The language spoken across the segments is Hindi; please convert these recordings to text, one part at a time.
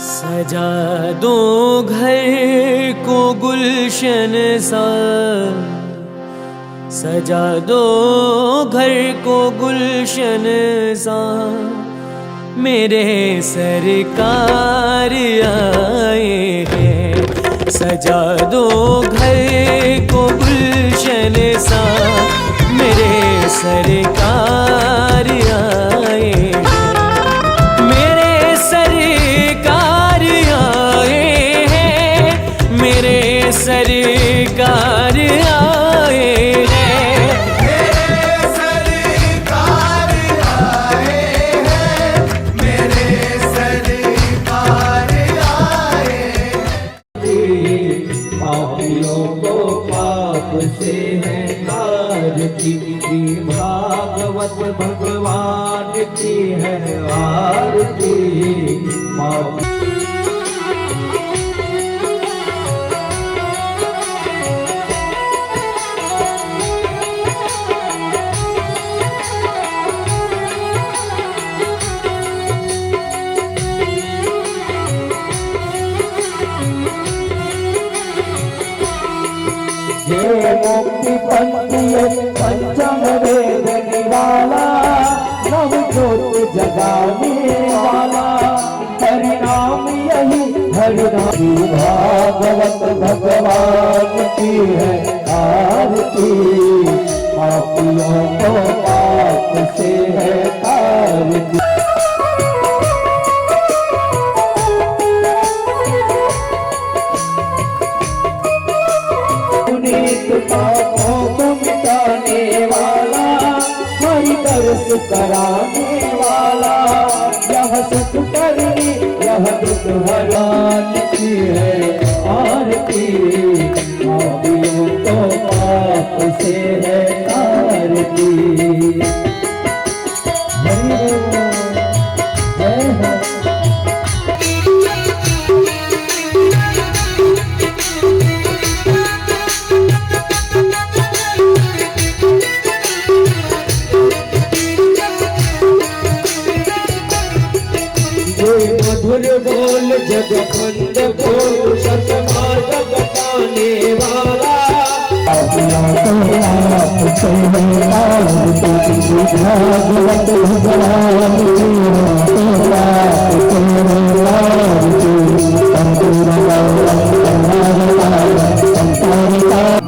सजा दो घर को गुलशन सा, सजा दो घर को गुलशन सा, मेरे सरकार आए हैं। सजा दो घर को गुलशन सा, मेरे सरकार आए हैं। मेरे सरकार आए हैं, मेरे सरकार आए हैं, मेरे सरकार आए हैं, मेरे सरकार आए हैं। पापियों को पाप से है आरती, भागवत भगवान की है आरती। जय मुक्ति पंचम वेद निराला, नव ज्योति जगाने वाला, हरिनाम यही हरिनाम। भागवत भगवान की है आरती, पापियों को पाप से है आरती। पापों को मिटाने वाला, हरि दर्श कराने वाला, यह सुख करनी यह दुख हराने की है आरती। पापियों को पाप से है आरती। मधुर बोल जग बंद बोल, सतमार्ग बताने वाला।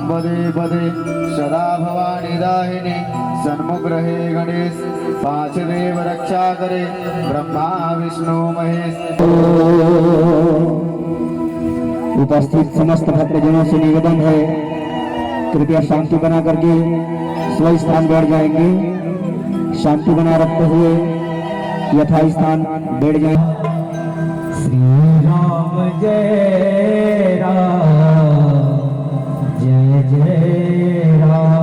बदे बदे सदा भवानी दाहिनी, सन्मुख रहे गणेश, पांच देव रक्षा करे, ब्रह्मा विष्णु महेश। उपस्थित समस्त भक्तजनों से निवेदन है, कृपया शांति बना करके स्व स्थान बैठ जाएंगे। शांति बना रखते हुए यथा स्थान बैठ जाएंगे। श्री राम जय राम, जय जय राम।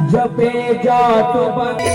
जपे जात बने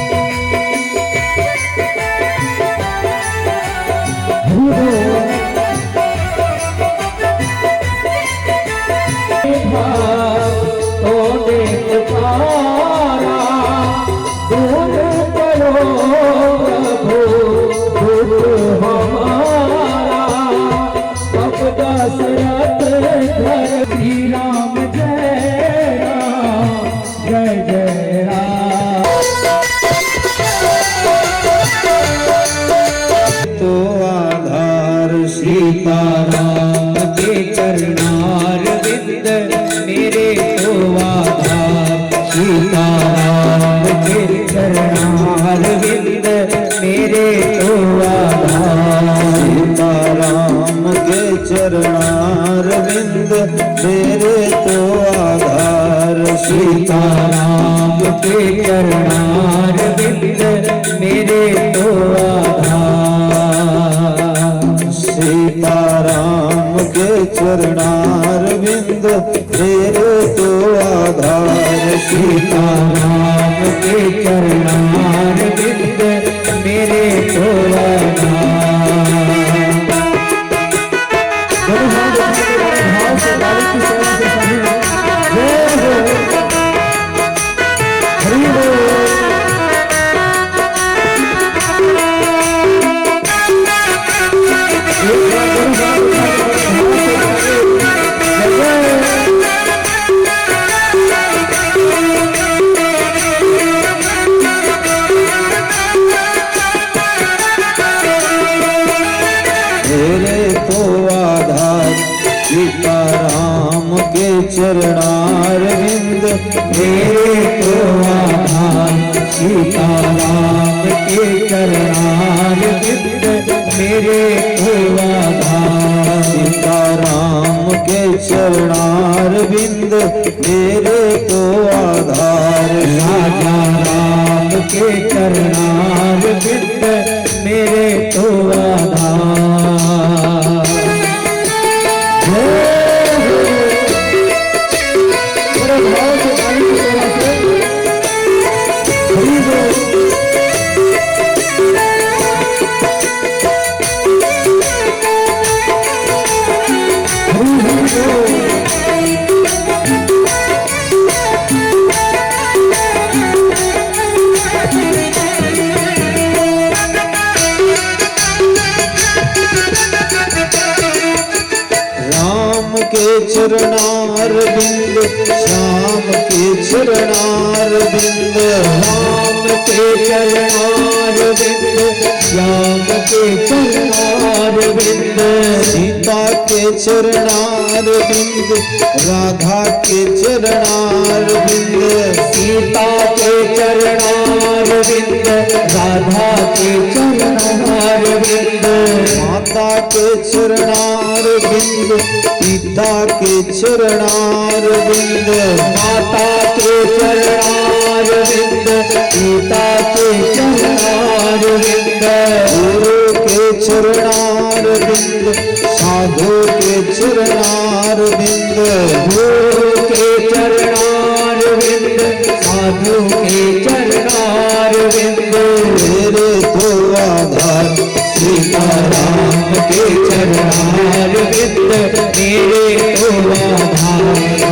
सीताराम के चरणार विंद मेरे तो आधार। सीताराम के चरणार विंद मेरे तो आधार। सीताराम के चरणार विंद मेरे तो आधार। सीताराम के चरणार विंद मेरे तो आधार। चरणार बिंद मेरे तो आधार सीताराम के चरणार बिंद मेरे तो आधार। भाव से गाड़ी की सेवा से सभी जय हो हरि बोल। सीताराम के चरणार बिंद मेरे तो आधार सीताराम के चरणार बिंद मेरे तो आधार। सीताराम के चरणार बिंद मेरे तो आधार। राजा राम के चरणार बिंद मेरे तो आधार। राम के चरणार बिंद श्याम के चरणार बिंद राम के चरणार बिंद श्याम के चरणार बिंद सीता के चरणार बिंद राधा के चरणार बिंद सीता के चरणार बिंद राधा के चरणार बिंद माता के चरणार बिंद पिता के चरणार बिंद माता के चरणार बिंद पिता के चरणार बिंद गुरु के चरणार बिंद साधु के चरणार बिंद गुरु के चरणार बिंद साधु के चरणार बिंद मेरे तो आधार। सीताराम के चरणार बिंद मेरे तो आधार।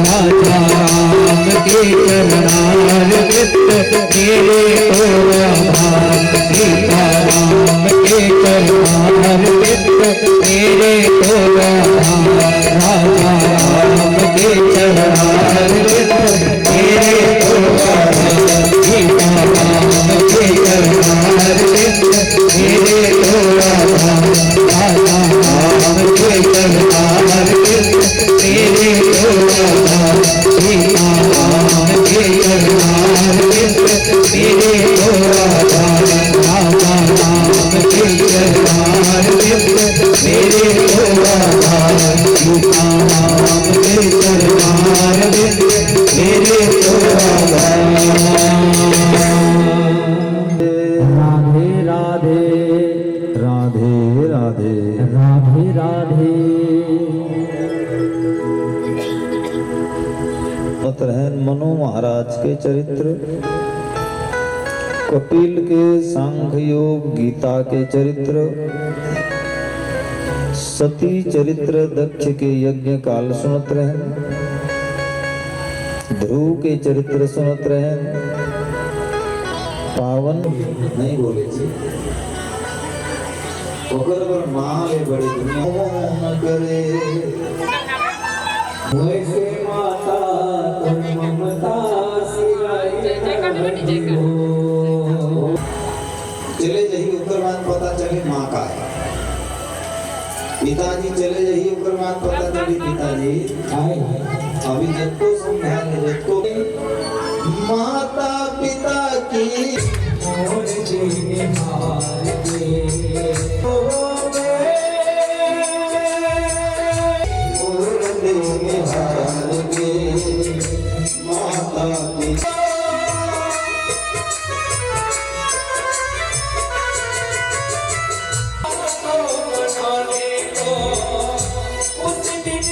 राजा राम के चरणार बिंद मेरे तो आधार। सीताराम के चरणार बिंद मेरे तो आधार। राजा राम के चरणार बिंद मेरे तो आधार। सीताराम के चरणार बिंद मेरे तो आधार। राजा राम के चरणार बिंद मेरे तो आधार। सीताराम के चरणार बिंद मेरे तो आधार। राजा राम के चरणार बिंद मेरे तो आधार। सीताराम के चरणार बिंद मेरे तो आधार। राधे राधे राधे राधे राधे राधे। मतरहन मनु महाराज के चरित्र, कपिल के सांख्य योग गीता के चरित्र, सती चरित्र दक्ष के यज्ञ काल सुनत रहे, ध्रुव के चरित्र सुनत रहे, पावन नहीं बोले छी ओकर पर माले बड़ी दुनिया न करे वैसे माता तुम ममता सिवाय चले जाइए ओकर बाद पता चले माँ का है। पिताजी चले जाइए ओकर बाद पता चली पिताजी अभी जब को समझाने जब को माता पिता की और जीने हार के माता पिता उस दिन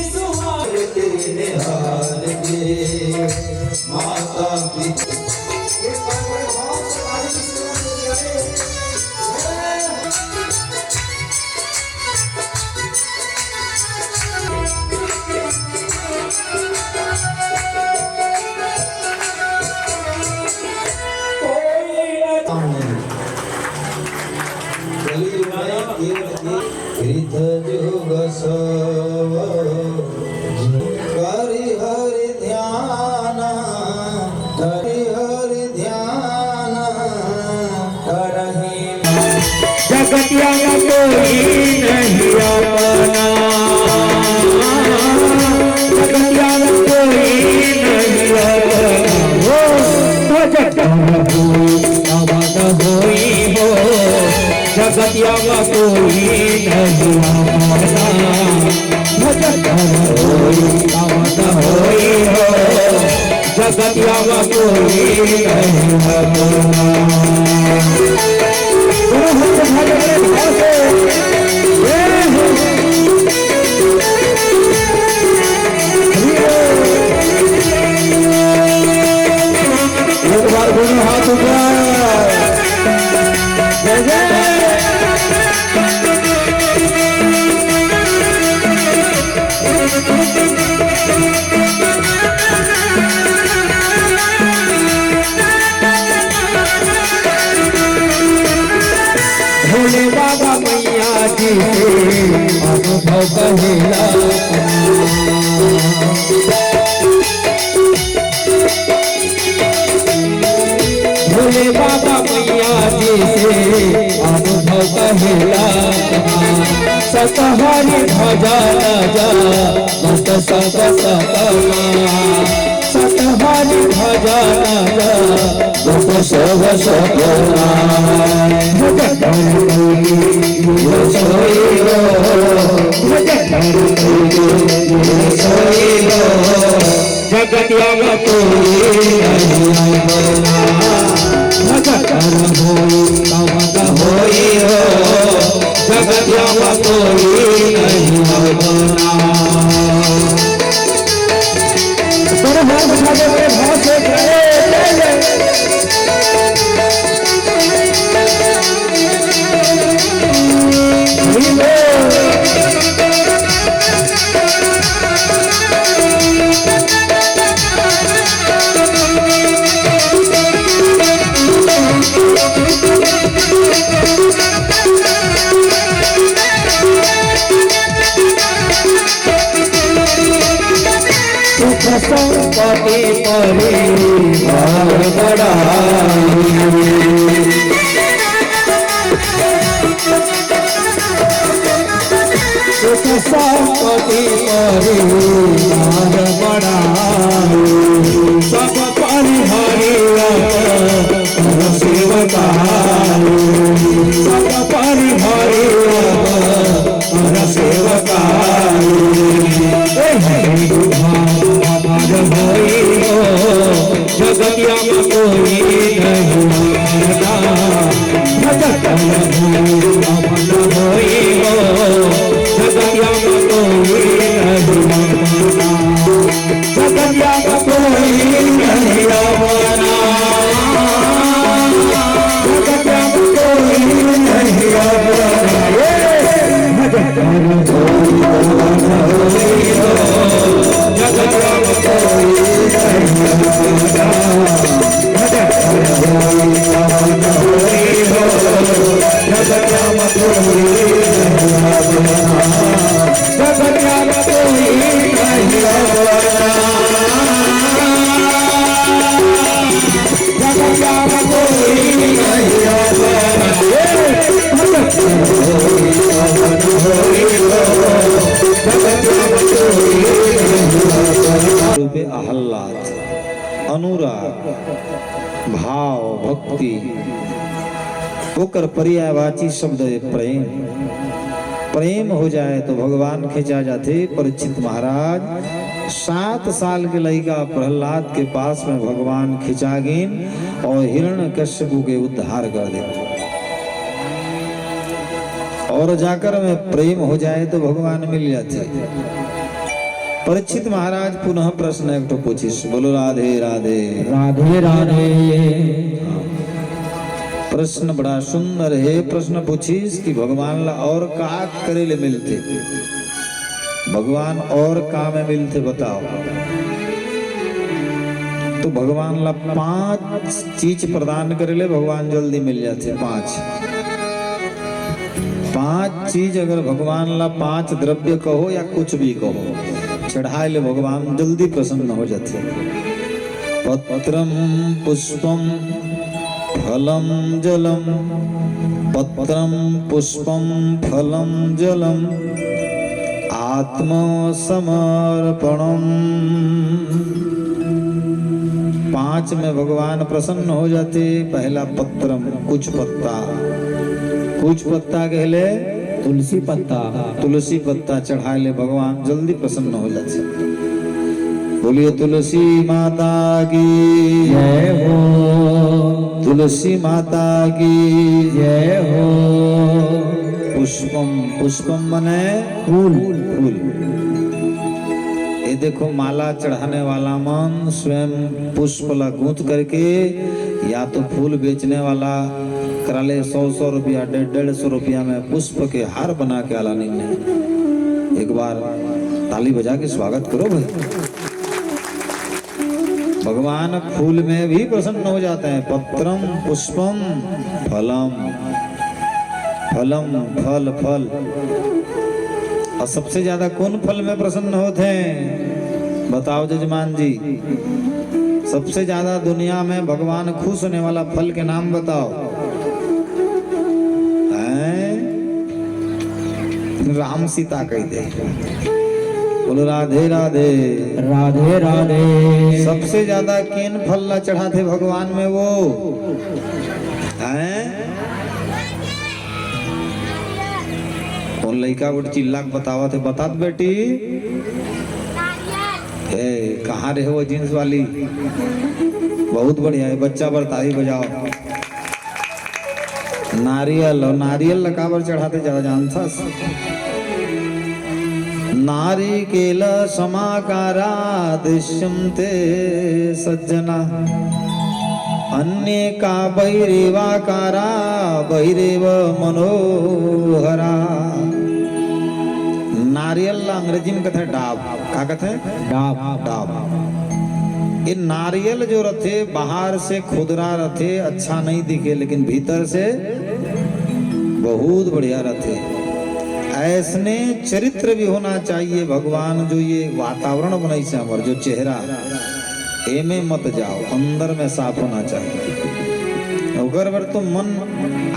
कलियुग में हृदय जुग सव हरि हरि ध्यान हरि हरि ध्यान करहि जगतिया कोई नहीं अपना, जगतिया कोई नहीं अपना, हो जगतिया कोई अवध होई हो, जगतिया कोई नहीं अपना, हो जगतिया कोई अवध होई हो, जगतिया कोई नहीं अपना। एक बार दोनों हाथ ऊपर, जय जय। भोले बाबा मैया जी से अनुभव कहेला, भोले बाबा मैया जी से अनुभव कहेला, सतहरि भजन जा मत सब सतमा, सतहरि भजन जा मत सब सतमा, जगतिया कोई नहीं बोला, भगत होई तवद होई हो, जगतिया कोई नहीं बोला। बड़े भाव से बड़े भाव से संपत्ति परिवार बढ़ाई, संपत्ति परिवार बढ़ाई, सब परिहरि सेवकाई, सब परिहरि सेवकाई, जगतिया कोई नहीं अपना, जगतिया होई हो, जगतिया कोई नहीं अपना, जगतिया कोई नहीं अपना, जगतिया कोई नहीं अपना, आह्लाद, अनुराग, भाव, भक्ति होकर पर्यायवाची शब्द है प्रेम। प्रेम हो जाए तो भगवान खिंचा जाते। परीक्षित महाराज 7 साल के लड़का प्रहलाद के पास में भगवान खिंचा गिन और हिरण्यकश्यप के उद्धार कर दे। और जाकर में प्रेम हो जाए तो भगवान मिल जाते। परीक्षित महाराज पुनः प्रश्न एक तो पूछिस, बोलो राधे राधे राधे राधे। प्रश्न बड़ा सुंदर है। प्रश्न पूछिस कि भगवान ला और का करे ले मिलते, भगवान और का में मिलते बताओ। तो भगवान ला 5 चीज प्रदान करे ले भगवान जल्दी मिल जाते। 5 चीज अगर भगवान ला 5 द्रव्य कहो या कुछ भी कहो चढ़ाए ले भगवान जल्दी प्रसन्न हो जाते। पत्रम पुष्पम फलम जलम, पत्रम पुष्पम फलम जलम आत्मसमर्पणम। 5 में भगवान प्रसन्न हो जाते। पहला पत्रम कुछ पत्ता, कुछ पत्ता कहले तुलसी पत्ता, तुलसी पत्ता चढ़ाए ले भगवान जल्दी प्रसन्न हो जाते। बोलिए तुलसी माता की जय हो, तुलसी माता की जय हो। पुष्पम, पुष्पम मने फूल, फूल। ये देखो माला चढ़ाने वाला मन स्वयं पुष्प ला गूंथ करके या तो फूल बेचने वाला करा ले 100-100 रुपया 150-150 रुपया में पुष्प के हार बना के आलानी में। एक बार ताली बजा के स्वागत करो भाई। भगवान फूल में भी प्रसन्न हो जाते हैं। पत्रम पुष्पम फलम, फलम फल फल। और सबसे ज्यादा कौन फल में प्रसन्न होते हैं बताओ जजमान जी। सबसे ज्यादा दुनिया में भगवान खुश होने वाला फल के नाम बताओ। राम सीता कह दे, बोलो राधे राधे, राधे राधे। सबसे ज्यादा किन फल ला चढ़ाते भगवान में वो हैं? कौन लड़का उठ चिल्ला के बतावा थे, बता बेटी। हे कहाँ रहे वो जींस वाली, बहुत बढ़िया है बच्चा, बरताई बजाओ। नारियल, और नारियल लकाबर चढ़ाते जा जानता। नारिकेल समाकारा दृश्यन्ते सज्जना, अन्य का बैरेवाकारा बैरेव मनोहरा। नारियल ला अंग्रेजी में कहते हैं डाब। क्या कहते हैं? डाब, डाब। ये नारियल जो रथे बाहर से खुदरा रथे, अच्छा नहीं दिखे, लेकिन भीतर से बहुत बढ़िया रथे। ऐसने चरित्र भी होना चाहिए भगवान। जो ये वातावरण बनाई से हमार जो चेहरा एमे मत जाओ, अंदर में साफ होना चाहिए। अगर बर तो मन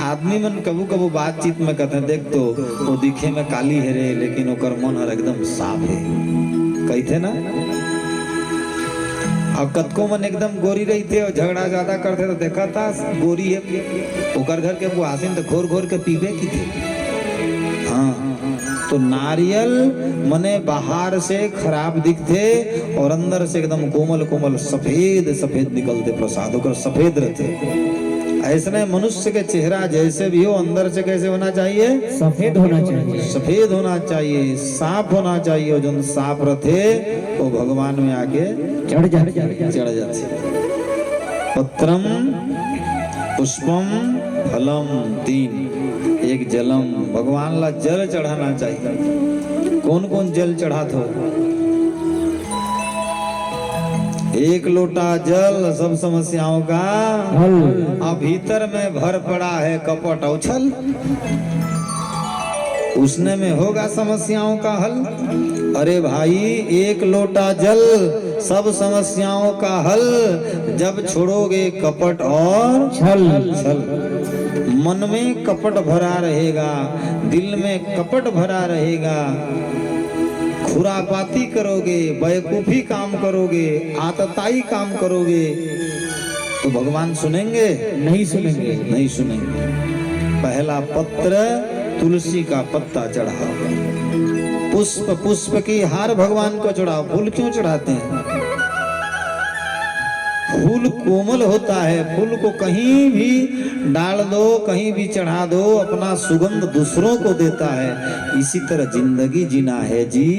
आदमी मन कबू कबू बातचीत में कहते हैं देख तो वो दिखे में काली है रे, लेकिन ओकर मन हर एकदम साफ है कहते ना। और कतको मन एकदम गोरी रही थे और झगड़ा ज्यादा करते तो देखा था गोरी है, ओकर घर के बुआसिन तो घोर घोर के पीबे की थे। हाँ, तो नारियल मने बाहर से खराब दिखते और अंदर से एकदम कोमल कोमल सफेद सफेद निकलते प्रसाद, ओकर सफेद रहते। ऐसने मनुष्य के चेहरा जैसे भी हो अंदर से कैसे होना चाहिए? सफेद होना चाहिए, सफेद होना चाहिए, साफ होना चाहिए। और जो साफ रहते वो भगवान में आके चढ़ जाते। पत्रम पुष्पम फलम 3, एक जलम। भगवान ला जल चढ़ाना चाहिए। कौन कौन जल चढ़ाते हो? 1 लोटा जल सब समस्याओं का हल। अब भीतर में भर पड़ा है कपट और छल, उसने में होगा समस्याओं का हल। अरे भाई 1 लोटा जल सब समस्याओं का हल, जब छोड़ोगे कपट और छल। मन में कपट भरा रहेगा, दिल में कपट भरा रहेगा, खुरापाती करोगे, बेवकूफी काम करोगे, आतताई काम करोगे, तो भगवान सुनेंगे? नहीं सुनेंगे, नहीं सुनेंगे। पहला पत्र तुलसी का पत्ता चढ़ाओ। पुष्प, पुष्प की हार भगवान को चढ़ाओ। फूल क्यों चढ़ाते हैं? फूल कोमल होता है, फूल को कहीं भी डाल दो, कहीं भी चढ़ा दो, अपना सुगंध दूसरों को देता है। इसी तरह जिंदगी जीना है जी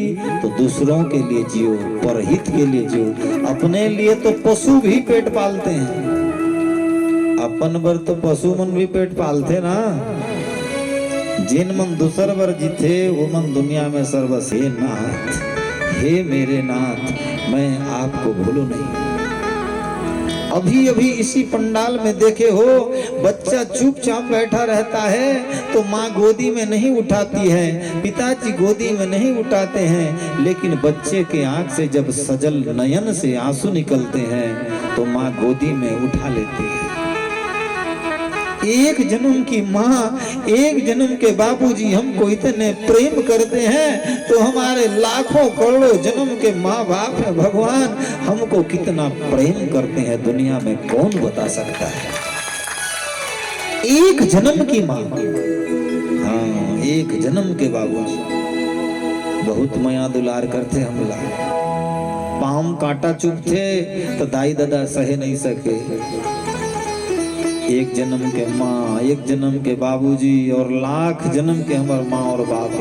तो दूसरों के लिए जियो, परहित के लिए जियो। अपने लिए तो पशु भी पेट पालते हैं, अपन बर तो पशु मन भी पेट पालते ना। जिन मन दूसर बर जीते वो मन दुनिया में सर्वस। हे नाथ, हे मेरे नाथ, मैं आपको भूलू नहीं। अभी अभी इसी पंडाल में देखे हो, बच्चा चुपचाप बैठा रहता है, तो माँ गोदी में नहीं उठाती है, पिताजी गोदी में नहीं उठाते हैं, लेकिन बच्चे के आंख से जब सजल नयन से आंसू निकलते हैं तो माँ गोदी में उठा लेती है। एक जन्म की माँ, एक जन्म के बाबूजी हमको इतने प्रेम करते हैं तो हमारे लाखों करोड़ों जन्म के माँ बाप है भगवान हमको कितना प्रेम करते हैं, दुनिया में कौन बता सकता है। एक जन्म की माँ, हाँ एक जन्म के बाबूजी बहुत माया दुलार करते हम लोग। पाम कांटा चुभते तो दाई दादा सहे नहीं सके। एक जन्म के माँ, एक जन्म के बाबूजी और लाख जन्म के हमारे माँ और बाप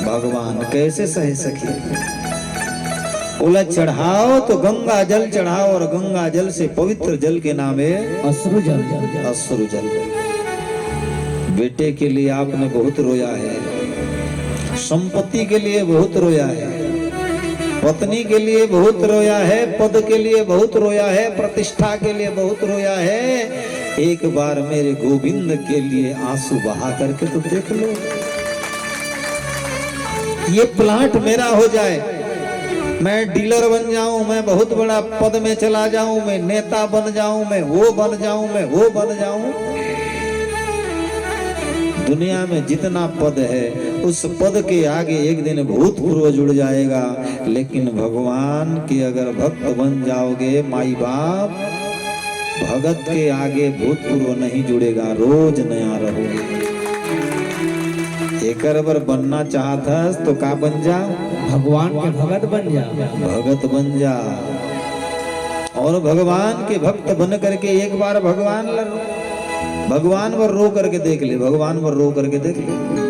भगवान कैसे सह सके। बोला चढ़ाओ तो गंगा जल चढ़ाओ और गंगा जल से पवित्र जल के नाम है अश्रु जल। अश्रु जल। बेटे के लिए आपने बहुत रोया है, संपत्ति के लिए बहुत रोया है, पत्नी के लिए बहुत रोया है, पद के लिए बहुत रोया है, प्रतिष्ठा के लिए बहुत रोया है। एक बार मेरे गोविंद के लिए आंसू बहा करके तो देख लो। ये प्लांट मेरा हो जाए, मैं डीलर बन जाऊं, मैं बहुत बड़ा पद में चला जाऊं, मैं नेता बन जाऊं, मैं वो बन जाऊं, मैं वो बन जाऊं। दुनिया में जितना पद है उस पद के आगे एक दिन भूतपूर्व जुड़ जाएगा, लेकिन भगवान के अगर भक्त बन जाओगे माई बाप, भगत के आगे भूतपूर्व नहीं जुड़ेगा, रोज नया रहोगे। एक बार बनना चाहता तो का बन जा, भगवान के भगत बन जा, भगत बन जा। और भगवान के भक्त बन करके एक बार भगवान पर रो करके देख ले, भगवान पर रो करके देख ले।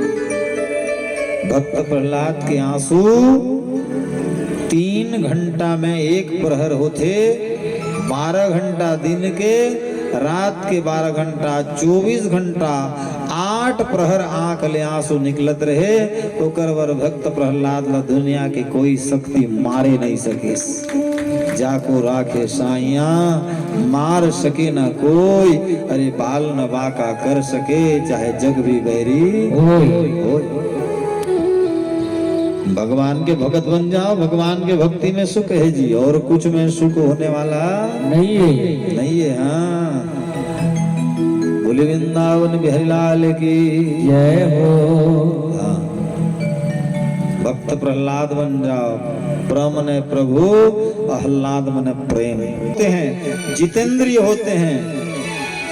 भक्त प्रहलाद के आंसू 3 घंटा में 1 प्रहर होते, 12 घंटा दिन के, रात के 12 घंटा, 24 घंटा 8 प्रहर आंख ले आंसू निकलत रहे। तो करवर भक्त प्रहलाद ला दुनिया की कोई शक्ति मारे नहीं सके। जाको राखे साइया मार सके न कोई, अरे बाल न बाका कर सके चाहे जग भी बैरी हो। भगवान के भगत बन जाओ, भगवान के भक्ति में सुख है जी, और कुछ में सुख होने वाला नहीं है, नहीं है। हाँ बोले वृंदावन बिहारी लाल की जय हो। हाँ। भक्त प्रहलाद बन जाओ, प्रेम ने प्रभु आह्लाद मन प्रेम होते हैं, जितेंद्रिय होते हैं,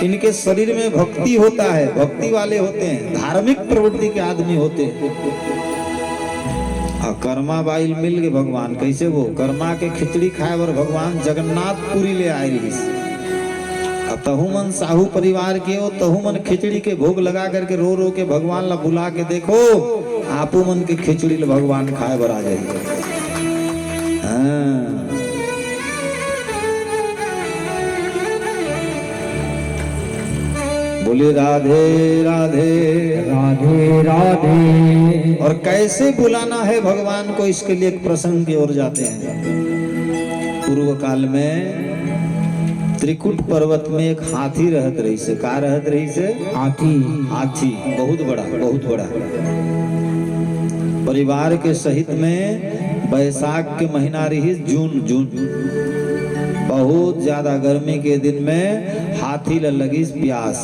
इनके शरीर में भक्ति होता है, भक्ति वाले होते हैं, धार्मिक प्रवृत्ति के आदमी होते हैं। कर्मा बाइल मिल गए भगवान, कैसे वो कर्मा के खिचड़ी खाए और भगवान जगन्नाथपुरी ले आए रही। तहुमन साहू परिवार के हो, तहुमन खिचड़ी के भोग लगा करके रो रो के भगवान ला बुला के देखो, आपू मन के खिचड़ी ले भगवान खाए बर आ जाइए। हाँ। बोले राधे राधे राधे राधे। और कैसे बुलाना है भगवान को, इसके लिए एक प्रसंग की ओर जाते हैं। पूर्व काल में त्रिकुट पर्वत में एक हाथी रहत रही से, का रहत रही से, हाथी, हाथी बहुत बड़ा, बहुत बड़ा। परिवार के सहित में बैसाख के महीना रही, जून बहुत ज्यादा गर्मी के दिन में हाथी लगी प्यास।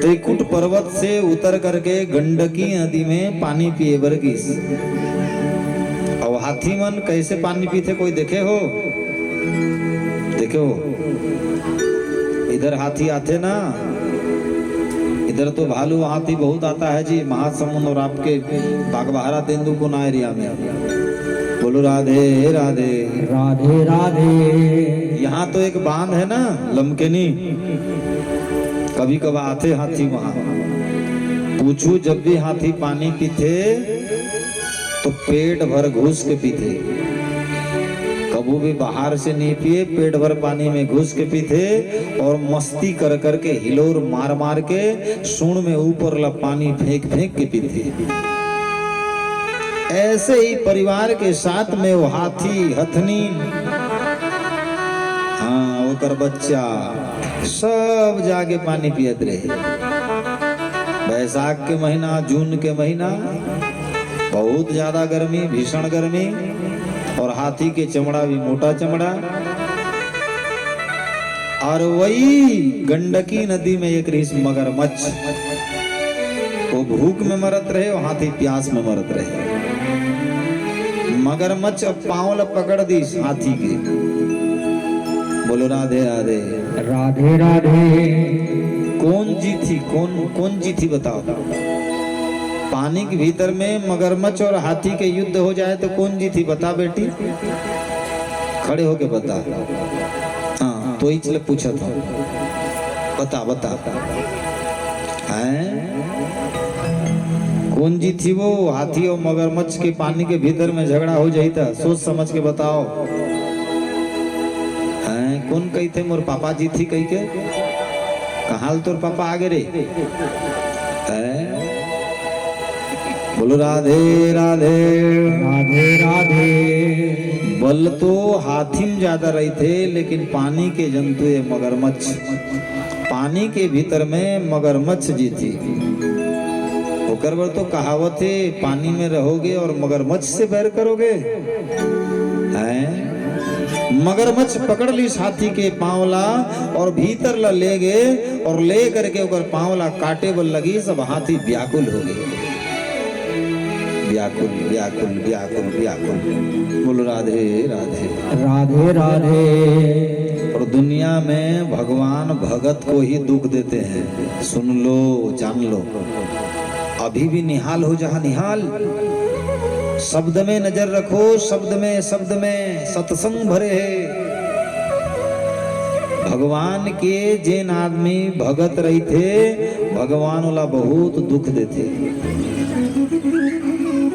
त्रिकुट पर्वत से उतर करके गंडकी नदी में पानी पिए बरगिस। और हाथी मन कैसे पानी पीते कोई देखे हो? देखे हो? इधर हाथी आते ना, इधर तो भालू हाथी बहुत आता है जी, महासमुंद और आपके बागबाहरा तेंदुकुना एरिया में। बोलो राधे राधे राधे राधे। यहाँ तो एक बांध है ना लमकेनी, कभी कभी आते हाथी वहां। पूछू जब भी हाथी पानी पीते तो पेट भर घुस के पीते, कबू भी बाहर से नहीं पिए, पेट भर पानी में घुस के पीते और मस्ती कर करके हिलोर मार मार के सूंड में ऊपर ला पानी फेंक फेंक के पीते। ऐसे ही परिवार के साथ में वो हाथी, हथनी, हाँ वो कर बच्चा सब जाके पानी पियत रहे। बैसाख के महीना, जून के महीना, बहुत ज्यादा गर्मी, भीषण गर्मी, और हाथी के चमड़ा भी मोटा चमड़ा। और वही गंडकी नदी में एक रही मगरमच्छ, वो भूख में मरत रहे और हाथी प्यास में मरत रहे। मगरमच्छ पांव पकड़ दी हाथी के। बोलो राधे राधे। राधे राधे। कौन जीती, कौन जीती बताओ। पानी के भीतर में मगरमच्छ और हाथी के युद्ध हो जाए तो कौन जीती बता बेटी, खड़े होके बता। हाँ तो इसलिए पूछा था, बता बता हैं कौन जीती। वो हाथी और मगरमच्छ के पानी के भीतर में झगड़ा हो जाता, सोच समझ के बताओ। हैं कौन कही थे मोर पापा जीती कही के, कहाल तोर पापा आगे रे। बोलो राधे राधे। राधे राधे। बल तो हाथी में ज्यादा रही थे, लेकिन पानी के जंतु है मगरमच्छ, पानी के भीतर में मगरमच्छ जीती। ओकर बर तो कहावत है, पानी में रहोगे और मगरमच्छ से बैर करोगे। हैं मगरमच्छ पकड़ ली हाथी के पांवला और भीतर ला ले गए, और ले करके ओकर पांवला काटे बल लगी। सब हाथी व्याकुल हो गए, व्याकुल व्याकुल व्याकुल व्याकुल। बोलो राधे राधे। राधे राधे। और दुनिया में भगवान भगत को ही दुख देते हैं, सुन लो जान लो। अभी भी निहाल हो जहां निहाल, शब्द में नजर रखो, शब्द में सत्संग भरे है। भगवान के जिन आदमी भगत रही थे, भगवान वाला बहुत दुख देते,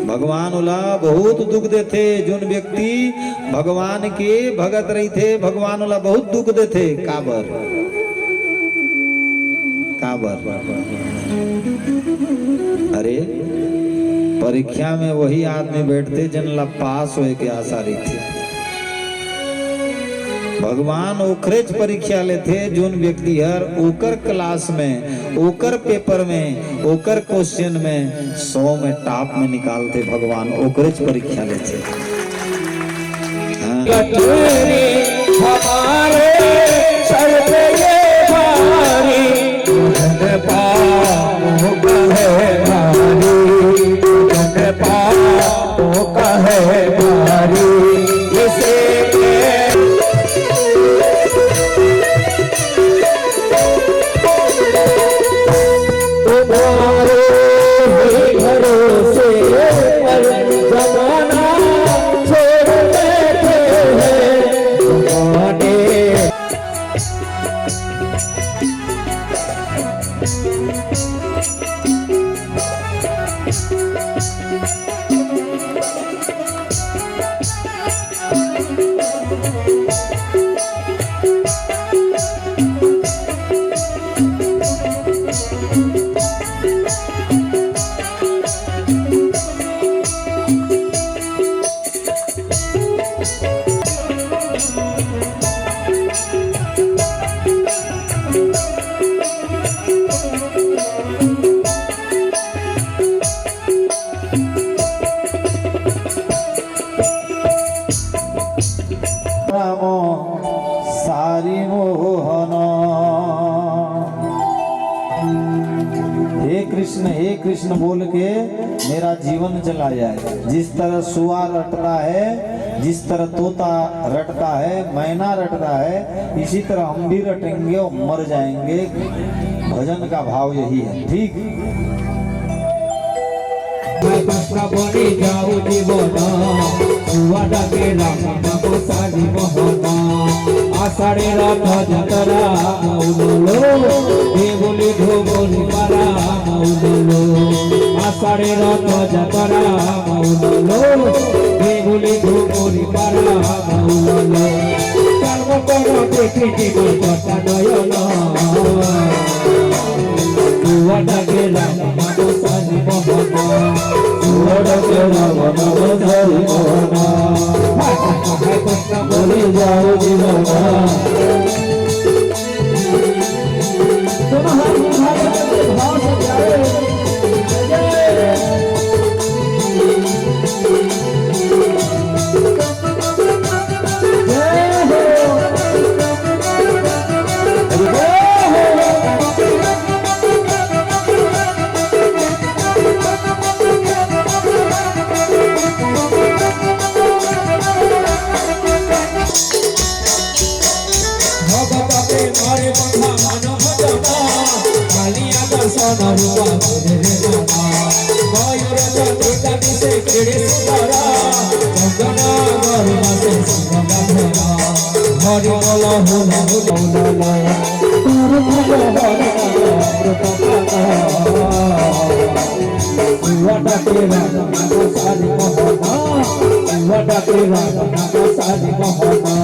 भगवान वाला बहुत दुख देते। जोन व्यक्ति भगवान के भगत रही थे, भगवान वाला बहुत दुख देते। काबर काबर। अरे परीक्षा में वही आदमी बैठते जिनला पास होए के आशा रही थी। भगवान ओकरेज परीक्षा लेते जोन व्यक्ति हर ओकर क्लास में, ओकर पेपर में, ओकर क्वेश्चन में 100 में टॉप में निकालते। भगवान ओकरेज परीक्षा लेते। हमारे सर पे ये भारी जन पाओ कहे भारी, जन पाओ कहे भारी। इसे तुम्हारे ही भरोसे पर जमाना छोड़ बैठे हैं जमाने। सारी मोहन। हे कृष्ण बोल के मेरा जीवन चला जाए। जिस तरह सुआ रटता है, जिस तरह तोता रटता है, मैना रटता है, इसी तरह हम भी रटेंगे और मर जाएंगे। भजन का भाव यही है। ठीक बनी जाऊ जीवन सुआ डाके राम नाम सारी मोहना। आषाढ़े रथ जतरा मौलो देवली धोबली पारा मौलो। आषाढ़े रथ जतरा मौलो देवली धोबली पारा मौलो। कर्म कर देखी जीवन कथा नयन सुआ डाके राम नाम सारी मोहना। सुआ डाके राम नाम सारी मोहना। बोली जाओ जीवना। दोनों हाथ भाव से হরি বল হুলা হুলা তোর ভালো হরি অমৃত ডাকে রাজা সারি মোহনা ডাকে রাজা সারি মোহনা